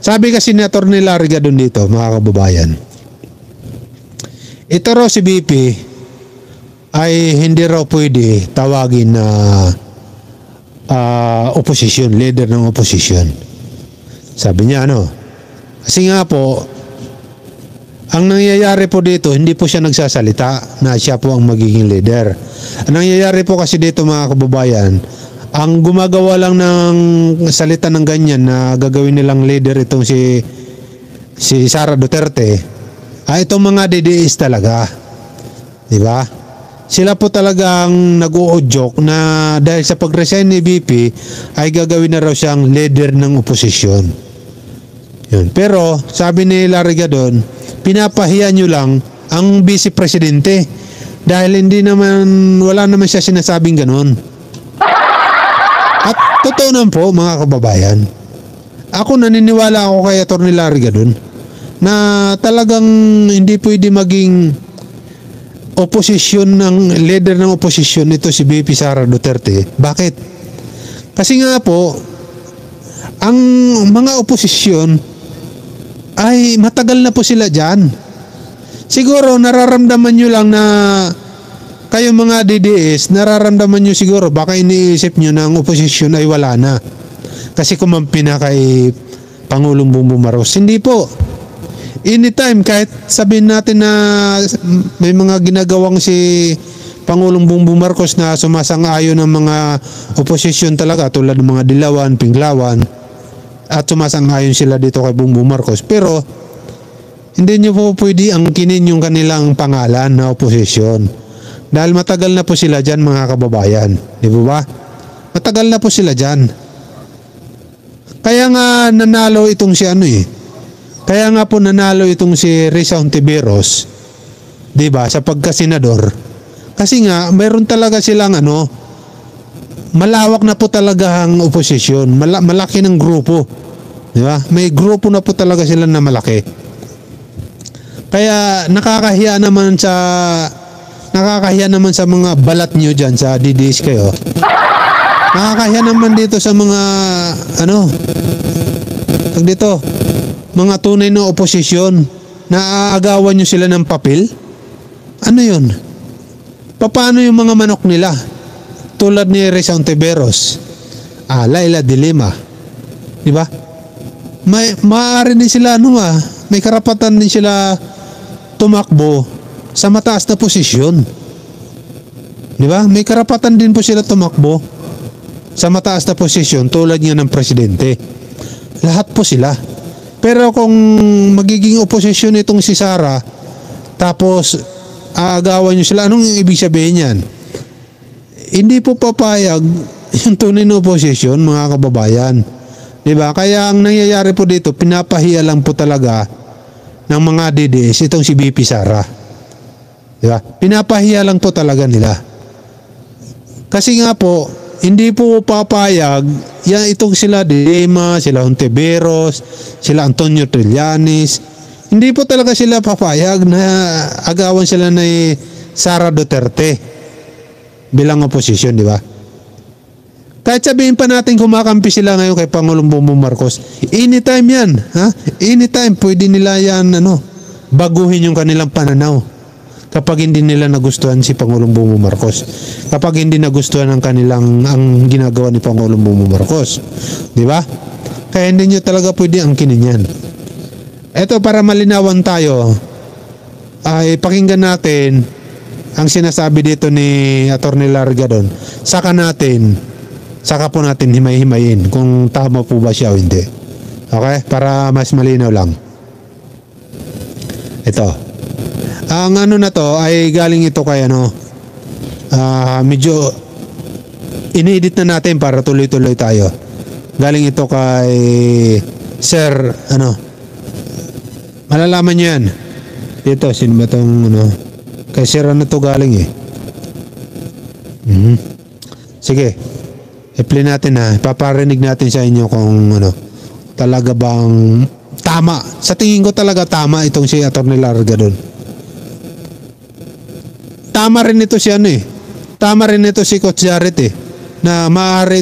Sabi kasi ni Atty. Larry Gadon dito, mga kababayan, ito raw si BP ay hindi raw pwede tawagin na opposition, leader ng opposition. Sabi niya kasi nga po, ang nangyayari po dito, hindi po siya nagsasalita na siya po ang magiging leader. Ang nangyayari po kasi dito, mga kababayan, ang gumagawa lang ng salita ng ganyan na gagawin nilang leader itong si Sara Duterte, itong mga DDS talaga. Diba? Sila po talagang nag-uudyok na dahil sa pag-resign ni BP ay gagawin na raw siyang leader ng oposisyon. Yun. Pero sabi ni Larry Gadon, pinapahiya nyo lang ang vice presidente dahil wala naman siya sinasabing ganon. At totoo naman po, mga kababayan, ako naniniwala ako kay Atty. Larry Gadon na talagang hindi pwede maging oposisyon ng leader ng oposisyon ito si BP Sara Duterte. Bakit? Kasi nga po, ang mga oposisyon ay matagal na po sila dyan. Siguro nararamdaman nyo lang na kayo mga DDS, nararamdaman nyo siguro, baka iniisip nyo na ang oposisyon ay wala na kasi kumampi na kay Pangulong Bongbong Marcos. Hindi po. Anytime, kahit sabihin natin na may mga ginagawang si Pangulong Bongbong Marcos na sumasang-ayon ng mga oposisyon talaga tulad ng mga Dilawan, Pinglawan, at sumasang-ayon sila dito kay Bongbong Marcos, pero hindi nyo po pwede angkinin yung kanilang pangalan na oposisyon dahil matagal na po sila dyan, mga kababayan. Di ba? Matagal na po sila dyan. Kaya nga nanalo itong si Kaya nga po nanalo itong si Risa Hontiveros, 'di ba, sa pagkasenador. Kasi nga mayroon talaga silang malawak na po talaga ang oposisyon, malaki ng grupo, 'di ba? May grupo na po talaga sila na malaki. Kaya nakakahiya naman sa mga balat niyo diyan sa DDS kayo. Nakakahiya naman dito sa mga mga tunay na oposisyon na aagawan nyo sila ng papel. Ano yun? Paano yung mga manok nila? Tulad ni Risa Hontiveros, Laila de Lima, di ba? Maaari din sila may karapatan din sila tumakbo sa mataas na posisyon. Di ba? May karapatan din po sila tumakbo sa mataas na posisyon tulad nga ng presidente. Lahat po sila. Pero kung magiging oposisyon itong si Sara, tapos aagawan nyo sila, anong ibig sabihin yan? Hindi po papayag yung tunay na oposisyon, mga kababayan. Diba? Kaya ang nangyayari po dito, pinapahiya lang po talaga ng mga DDS itong si BP Sara. Diba? Pinapahiya lang po talaga nila. Kasi nga po, hindi po papayag itong sila Dilema, sila Hontiveros, sila Antonio Trillanes. Hindi po talaga sila papayag na agawan sila ni Sara Duterte bilang oposisyon, di ba? Kahit sabihin pa natin kumakampi sila ngayon kay Pangulong Bongbong Marcos, anytime yan, anytime pwede nila yan baguhin yung kanilang pananaw. Kapag hindi nila nagustuhan si Pangulong Bongbong Marcos, kapag hindi nagustuhan ang ginagawa ni Pangulong Bongbong Marcos, di ba? Kaya hindi nyo talaga pwede angkinin yan. Eto, para malinawan tayo, ay pakinggan natin ang sinasabi dito ni Atty. Larry Gadon. Saka po natin himay-himayin kung tama po ba siya o hindi. Okay? Para mas malinaw lang. Ito. Ang na to ay galing ito kay medyo ini-edit na natin para tuloy-tuloy tayo. Galing ito kay Sir malalaman nyo yan dito, sino ba tong kay Sir to galing sige, i-play natin ipaparinig natin sa inyo kung talaga bang tama. Sa tingin ko talaga tama itong si Atty. Larry Gadon. Tama rin ito si tama rin ito si Coach Jared na maaari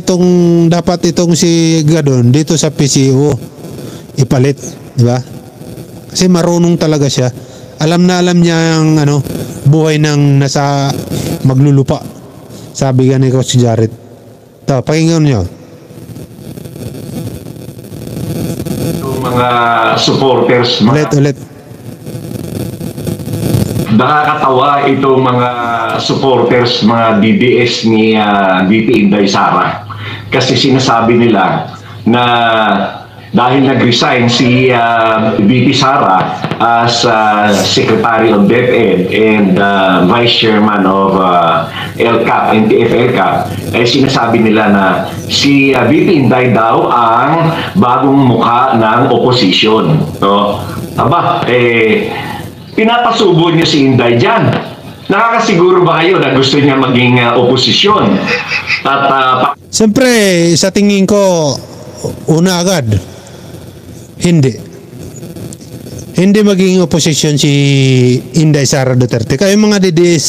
dapat itong si Gadon dito sa PCO ipalit, di ba? Kasi marunong talaga siya. Alam na alam niya ang buhay ng nasa maglulupa. Sabi nga ni Coach Jared. Ito, pakinggan niyo. Mga supporters, Ulit. nakakatawa itong mga supporters, mga DDS ni VP Inday Sara. Kasi sinasabi nila na dahil nag-resign si VP Sara as Secretary of DepEd and Vice Chairman of LCAP, NTF LCAP, ay sinasabi nila na si VP Inday daw ang bagong mukha ng opposition. So, pinapasubo niyo si Inday dyan. Nakakasiguro ba kayo na gusto niya maging oposisyon? At Siyempre, sa tingin ko, una agad, hindi magiging oposisyon si Inday Sara Duterte. Kayo mga DDS,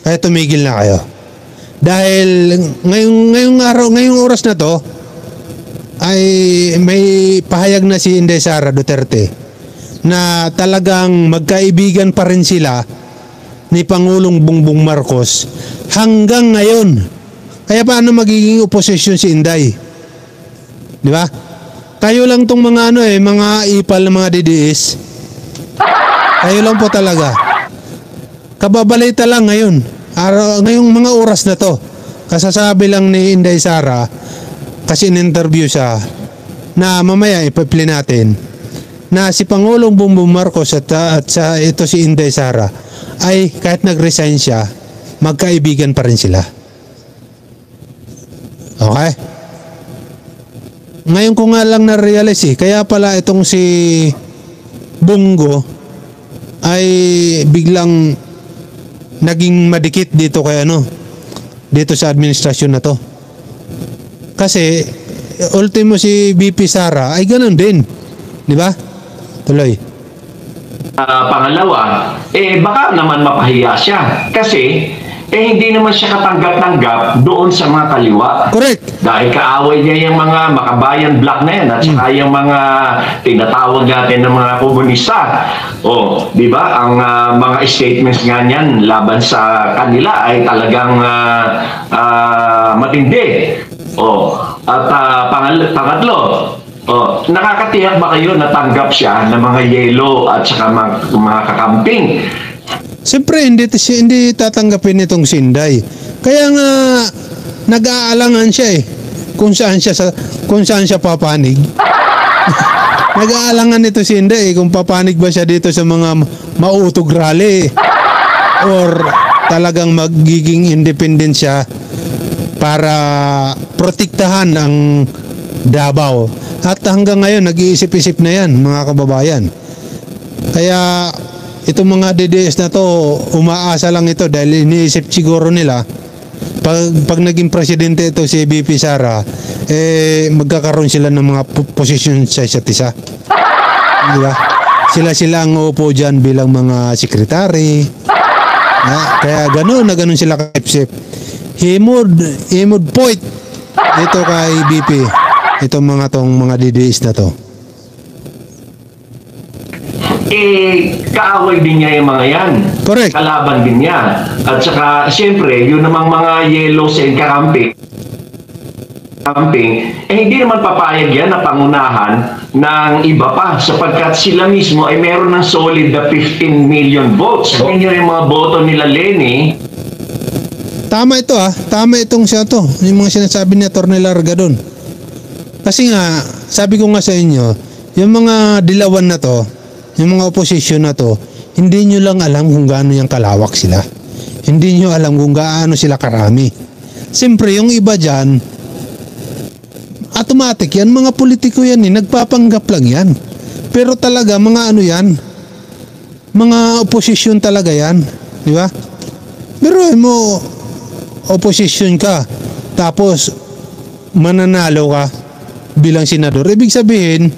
kaya tumigil na kayo. Dahil ngayong oras na to, ay may pahayag na si Inday Sara Duterte na talagang magkaibigan pa rin sila ni Pangulong Bongbong Marcos hanggang ngayon. Kaya paano magiging oposisyon si Inday? Di ba? Kayo lang tong mga mga ipal na mga DDS. Kayo lang po talaga. Kababalita lang ngayon. Ngayong mga oras na to. Kasasabi lang ni Inday Sara, kasi in-interview siya, na mamaya ipa-play natin, na si Pangulong Bongbong Marcos at ito si Inday Sara ay kahit nag-resign siya, magkaibigan pa rin sila. Okay? Ngayon ko nga lang na-realize kaya pala itong si Bongo ay biglang naging madikit dito kay dito sa administrasyon na to. Kasi ultimo si VP Sara ay ganun din. Di ba? Tuloy. pangalawa, baka naman mapahiya siya. Kasi hindi naman siya katanggap-tanggap doon sa mga kaliwa. Correct. Dahil kaaway niya yung mga makabayan black na yan at saka yung mga tinatawag natin ng mga komunista. Di ba? Ang mga statements nga niyan laban sa kanila ay talagang matindi. At pangatlo, nakakatiyak ba kayo na tanggap siya ng mga yelo at saka mga kakamping? Siyempre, hindi tatanggapin itong Sinday. Kaya nga, nag-aalangan siya kung saan siya papanig. Nag-aalangan ito si Sinday kung papanig ba siya dito sa mga mautog rally or talagang magiging independent siya para protektahan ang Davao. At hanggang ngayon, nag-iisip-isip na yan, mga kababayan. Kaya itong mga DDS na to, umaasa lang ito dahil iniisip siguro nila pag naging presidente ito si VP Sara, magkakaroon sila ng mga posisyon sa isa't isa. Di ba? Sila ang uupo dyan bilang mga sekretary. Kaya gano'n sila ka-isip. Himod point ito kay VP. Itong mga DDS na to. Kaaway din niya yung mga yan. Correct. Kalaban din niya. At saka, siyempre, yun namang mga yellows and kakamping, hindi naman papayag yan na pangunahan ng iba pa sapagkat sila mismo ay meron ng solid na 15 million votes. Kung yun yung mga boto nila Lenny. Tama ito Tama itong siya to. Yung mga sinasabi ni Atty. Larga doon. Kasi nga, sabi ko nga sa inyo, yung mga dilawan na to, yung mga oposisyon na to, hindi nyo lang alam kung gaano yung kalawak sila. Hindi nyo alam kung gaano sila karami. Siyempre, yung iba dyan, automatic yan, mga politiko yan nagpapanggap lang yan. Pero talaga, mga yan, mga oposisyon talaga yan. Di ba? Pero mo, oposisyon ka, tapos mananalo ka bilang senador. Ibig sabihin,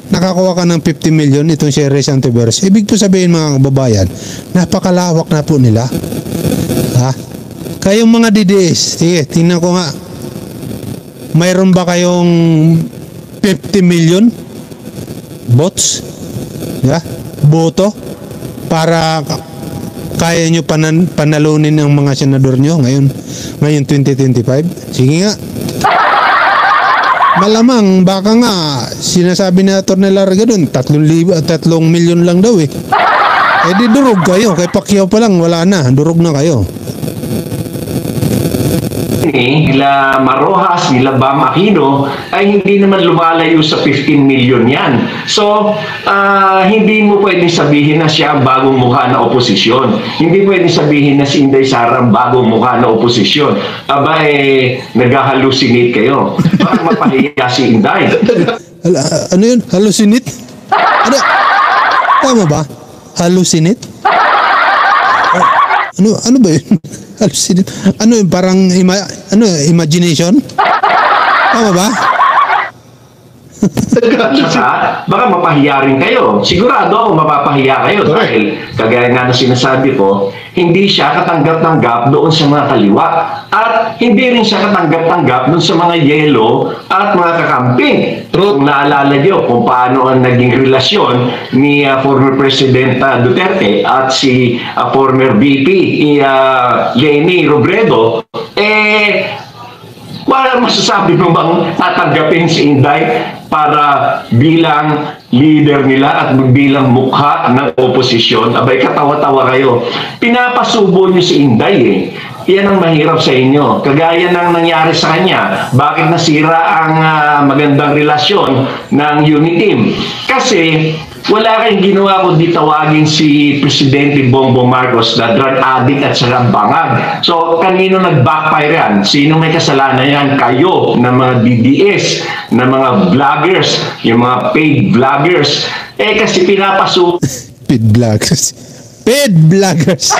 nakakuha ka ng 50 million itong si Rey Santiveros. Ibig po sabihin mga kababayan, napakalawak na po nila. Kayong mga DDS, sige, tingnan ko nga. Mayroon ba kayong 50 million votes, yeah? Boto para kaya nyo panalunin ng mga senador nyo ngayon 2025. Sige nga. Malamang baka nga sinasabi na Atty. Larga doon 3 milyon lang daw eh. Eh di durog kayo, kay Pacquiao pa lang wala na, durog na kayo. Nila Marojas, nila Bam Aquino ay hindi naman lumalayo sa 15 million yan. So, hindi mo pwedeng sabihin na siya ang bagong mukha na oposisyon. Hindi pwedeng sabihin na si Inday Sara ang bagong mukha na oposisyon. Aba, nag-hallucinate kayo. Parang mapahiya si Inday. Ano yun? Hallucinate? Ano? Tama ba? Hallucinate? Ano ba yun? Hallucinate? Ano yun? Parang imagination? Tama ba? Saka, baka mapahiya rin kayo. Sigurado ako mapapahiya kayo dahil kagaya nga na sinasabi ko, hindi siya katanggap-tanggap doon sa mga kaliwa at hindi rin siya katanggap-tanggap doon sa mga yelo at mga kakamping. Kung naalala nyo kung paano ang naging relasyon ni former President Duterte at si former VP Leni Robredo, wala masasabi mo bang tatanggapin si Inday para bilang leader nila at bilang mukha ng oposisyon? Abay, katawa-tawa kayo. Pinapasubo niyo si Inday eh. Yan ang mahirap sa inyo. Kagaya ng nangyari sa kanya. Bakit nasira ang magandang relasyon ng Uniteam? Kasi wala kayong ginawa kundi tawagin si Presidente Bongbong Marcos na drug addict at saka bangag. So, kanino nag-backfire yan? Sino may kasalanan yan? Kayo, na mga DDS, na mga vloggers, yung mga paid vloggers. Kasi pinapasubo. Paid vloggers. Paid vloggers.